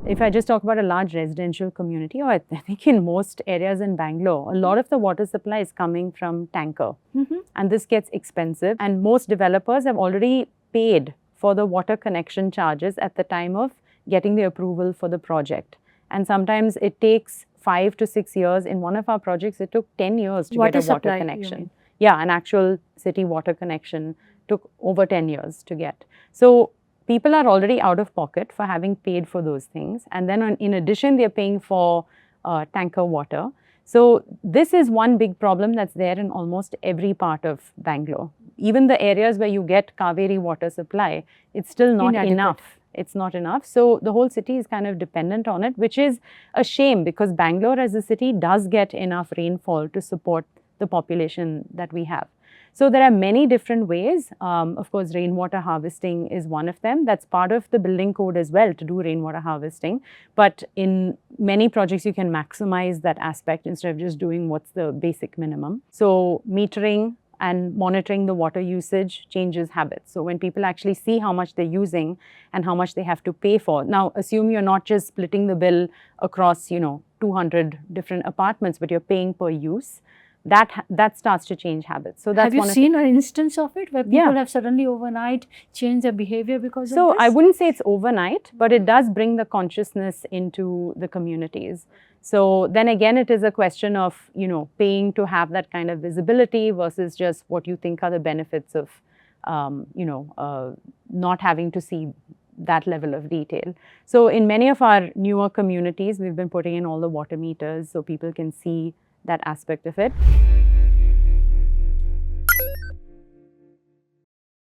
if I just talk about a large residential community, or I think in most areas in Bangalore, a lot of the water supply is coming from tanker. And this gets expensive. And most developers have already paid for the water connection charges at the time of getting the approval for the project. And sometimes it takes 5 to 6 years. In one of our projects, it took 10 years to get a water connection. Yeah, an actual city water connection took over 10 years to get. So people are already out of pocket for having paid for those things. And then in addition, they're paying for tanker water. So this is one big problem that's there in almost every part of Bangalore. Even the areas where you get Kaveri water supply, it's still not enough. It's not enough. So the whole city is kind of dependent on it, which is a shame because Bangalore as a city does get enough rainfall to support the population that we have. So there are many different ways. Of course, rainwater harvesting is one of them. That's part of the building code as well, to do rainwater harvesting. But in many projects, you can maximize that aspect instead of just doing what's the basic minimum. So metering and monitoring the water usage changes habits. So when people actually see how much they're using and how much they have to pay for. Now, assume you're not just splitting the bill across, 200 different apartments, but you're paying per use. That starts to change habits. So that's have you seen an instance of it where people have suddenly overnight changed their behavior because of this? So I wouldn't say it's overnight, but it does bring the consciousness into the communities. So then again, it is a question of, paying to have that kind of visibility versus just what you think are the benefits of, not having to see that level of detail. So in many of our newer communities, we've been putting in all the water meters so people can see that aspect of it.